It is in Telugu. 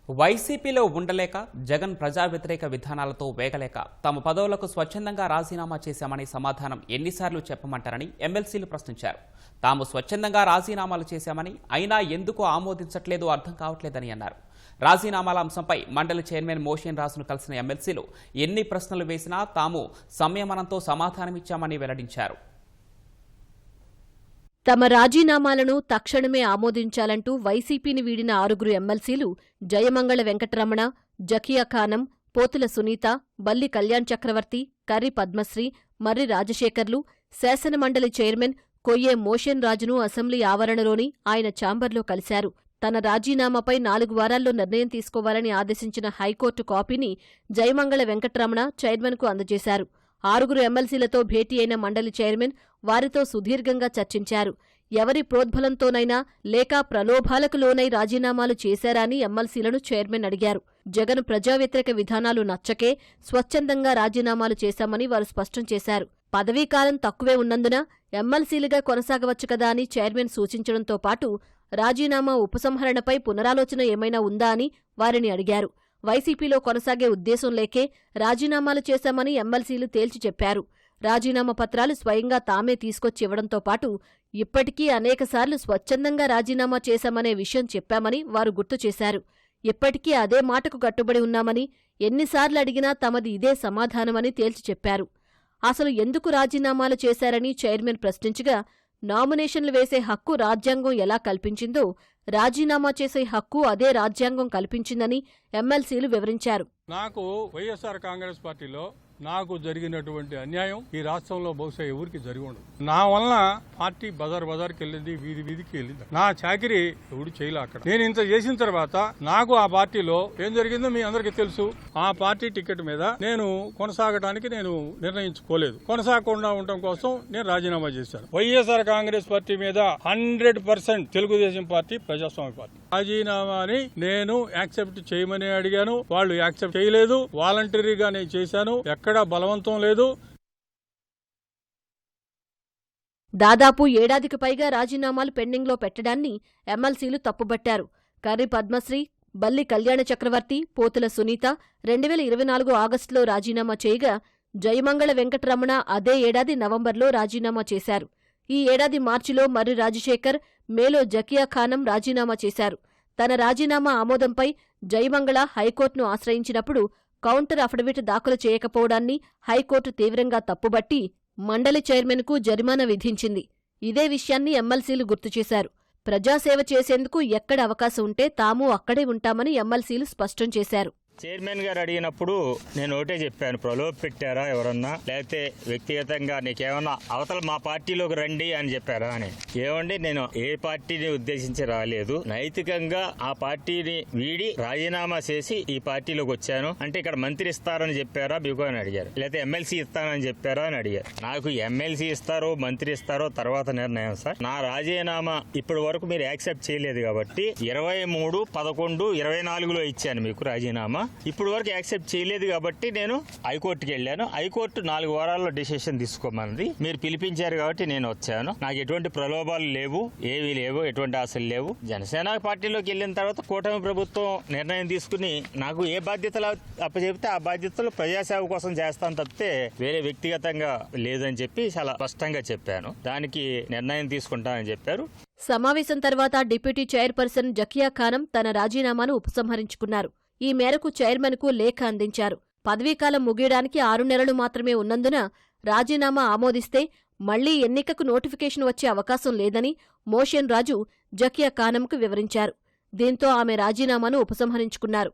వైసీపీలో ఉండలేక జగన్ ప్రజా వ్యతిరేక విధానాలతో వేగలేక తమ పదవులకు స్వచ్ఛందంగా రాజీనామా చేశామని సమాధానం ఎన్నిసార్లు చెప్పమంటారని ఎమ్మెల్సీలు ప్రశ్నించారు. తాము స్వచ్ఛందంగా రాజీనామాలు చేశామని అయినా ఎందుకు ఆమోదించట్లేదు అర్థం కావట్లేదని అన్నారు. రాజీనామాల అంశంపై మండలి చైర్మన్ మోషన్ రాజును కలిసిన ఎమ్మెల్సీలు ఎన్ని ప్రశ్నలు వేసినా తాము సంయమనంతో సమాధానమిచ్చామని వెల్లడించారు. తమ రాజీనామాలను తక్షణమే ఆమోదించాలంటూ వైసీపీని వీడిన 6 ఎమ్మెల్సీలు జయమంగళ వెంకటరమణ, జకియా ఖానం, పోతుల సునీత, బల్లి కళ్యాణ్ చక్రవర్తి, కర్రి పద్మశ్రీ, మర్రి రాజశేఖర్లు శాసనమండలి చైర్మన్ కొయ్యే మోషన్ రాజును అసెంబ్లీ ఆవరణలోని ఆయన ఛాంబర్లో కలిశారు. తన రాజీనామాపై 4 వారాల్లో నిర్ణయం తీసుకోవాలని ఆదేశించిన హైకోర్టు కాపీని జయమంగళ వెంకటరమణ చైర్మన్కు అందజేశారు. 6 ఎమ్మెల్సీలతో భేటీ అయిన మండలి చైర్మన్ వారితో సుదీర్ఘంగా చర్చించారు. ఎవరి ప్రోద్బలంతోనైనా లేక ప్రలోభాలకు లోనై రాజీనామాలు చేశారా అని ఎమ్మెల్సీలను చైర్మన్ అడిగారు. జగన్ ప్రజా వ్యతిరేక విధానాలు నచ్చకే స్వచ్ఛందంగా రాజీనామాలు చేశామని వారు స్పష్టం చేశారు. పదవీకాలం తక్కువే ఉన్నందున ఎమ్మెల్సీలుగా కొనసాగవచ్చు కదా అని చైర్మన్ సూచించడంతో పాటు రాజీనామా ఉపసంహరణపై పునరాలోచన ఏమైనా ఉందా అని వారిని అడిగారు. వైసీపీలో కొనసాగే ఉద్దేశం లేకే రాజీనామాలు చేశామని ఎమ్మెల్సీలు తేల్చి చెప్పారు. రాజీనామా పత్రాలు స్వయంగా తామే తీసుకొచ్చి ఇవ్వడంతో పాటు ఇప్పటికీ అనేకసార్లు స్వచ్ఛందంగా రాజీనామా చేశామనే విషయం చెప్పామని వారు గుర్తు చేశారు. ఇప్పటికీ అదే మాటకు కట్టుబడి ఉన్నామని, ఎన్నిసార్లు అడిగినా తమది ఇదే సమాధానమని తేల్చి చెప్పారు. అసలు ఎందుకు రాజీనామాలు చేశారని చైర్మన్ ప్రశ్నించగా, నామినేషన్లు వేసే హక్కు రాజ్యాంగం ఎలా కల్పించిందో రాజీనామా చేసే హక్కు అదే రాజ్యాంగం కల్పించిందని ఎమ్మెల్సీలు వివరించారు. నాకు వైఎస్ఆర్ కాంగ్రెస్ పార్టీలో నాకు జరిగినటువంటి అన్యాయం ఈ రాష్ట్రంలో బహుశా ఎవరికి జరిగి ఉండదు. నా వలన పార్టీ బజార్కి వెళ్ళింది, వీధికి వెళ్ళింది. నా చాకిరీ ఎవడు చేయలే. అక్కడ నేను ఇంత చేసిన తర్వాత నాకు ఆ పార్టీలో ఏం జరిగిందో మీ అందరికీ తెలుసు. ఆ పార్టీ టికెట్ మీద నేను కొనసాగడానికి నేను నిర్ణయించుకోలేదు. కొనసాగకుండా ఉండటం కోసం నేను రాజీనామా చేశాను. వైఎస్ఆర్ కాంగ్రెస్ పార్టీ మీద 100% తెలుగుదేశం పార్టీ ప్రజాస్వామ్య పార్టీ రాజీనామాని నేను యాక్సెప్ట్ చేయమని అడిగాను. వాళ్ళు యాక్సెప్ట్ చేయలేదు. వాలంటరీగా నేను చేశాను. ఎక్కడా బలవంతం లేదు. దాదాపు ఏడాదికి పైగా రాజీనామాలు పెండింగ్లో పెట్టడాన్ని ఎమ్మెల్సీలు తప్పుబట్టారు. కర్రి పద్మశ్రీ, బల్లి కళ్యాణ చక్రవర్తి, పోతుల సునీత 2024 ఆగస్టులో రాజీనామా చేయగా, జయమంగళ వెంకటరమణ అదే ఏడాది నవంబర్లో రాజీనామా చేశారు. ఈ ఏడాది మార్చిలో మర్రి రాజశేఖర్, మేలో జకియా ఖానం రాజీనామా చేశారు. తన రాజీనామా ఆమోదంపై జయమంగళ హైకోర్టును ఆశ్రయించినప్పుడు కౌంటర్ అఫిడవిట్ దాఖలు చేయకపోవడాన్ని హైకోర్టు తీవ్రంగా తప్పుబట్టి మండలి చైర్మన్కు జరిమానా విధించింది. ఇదే విషయాన్ని ఎమ్మెల్సీలు గుర్తుచేశారు. ప్రజాసేవ చేసేందుకు ఎక్కడ అవకాశం ఉంటే తాము అక్కడే ఉంటామని ఎమ్మెల్సీలు స్పష్టం చేశారు. చైర్మన్ గారు అడిగినప్పుడు నేను ఒకటే చెప్పాను, ప్రలోభ పెట్టారా ఎవరన్నా, లేకపోతే వ్యక్తిగతంగా నీకేమన్నా అవతల మా పార్టీలోకి రండి అని చెప్పారా అని. ఏమండి, నేను ఏ పార్టీని ఉద్దేశించి రాలేదు. నైతికంగా ఆ పార్టీని వీడి రాజీనామా చేసి ఈ పార్టీలోకి వచ్చాను. అంటే ఇక్కడ మంత్రి ఇస్తారని చెప్పారా మీకు అని అడిగారు, లేకపోతే ఎమ్మెల్సీ ఇస్తానని చెప్పారా అని అడిగారు. నాకు ఎమ్మెల్సీ ఇస్తారో మంత్రి ఇస్తారో తర్వాత నిర్ణయం సార్. నా రాజీనామా ఇప్పటి వరకు మీరు యాక్సెప్ట్ చేయలేదు కాబట్టి 23/11/24లో ఇచ్చాను మీకు రాజీనామా. ఇప్పుడు వరకు యాక్సెప్ట్ చేయలేదు కాబట్టి నేను హైకోర్టుకి వెళ్ళాను. హైకోర్టు 4 వారాల్లో డిసిషన్ తీసుకోమన్నది. మీరు పిలిపించారు కాబట్టి నేను వచ్చాను. నాకు ఎటువంటి ప్రలోభాలు లేవు, ఏవీ లేవు, ఎటువంటి ఆశలు లేవు. జనసేన పార్టీలోకి వెళ్ళిన తర్వాత కూటమి ప్రభుత్వం నిర్ణయం తీసుకుని నాకు ఏ బాధ్యతలు అప్పచెబితే ఆ బాధ్యతలు ప్రజాసేవ కోసం చేస్తాను తప్పితే వేరే వ్యక్తిగతంగా లేదని చెప్పి చాలా స్పష్టంగా చెప్పాను. దానికి నిర్ణయం తీసుకుంటానని చెప్పారు. సమావేశం తర్వాత డిప్యూటీ చైర్పర్సన్ జకియా ఖానం తన రాజీనామాను ఉపసంహరించుకున్నారు. ఈ మేరకు చైర్మన్కు లేఖ అందించారు. పదవీకాలం ముగియడానికి 6 నెలలు మాత్రమే ఉన్నందున రాజీనామా ఆమోదిస్తే మళ్లీ ఎన్నికకు నోటిఫికేషన్ వచ్చే అవకాశం లేదని మోషన్ రాజు జకియా ఖానంకు వివరించారు. దీంతో ఆమె రాజీనామాను ఉపసంహరించుకున్నారు.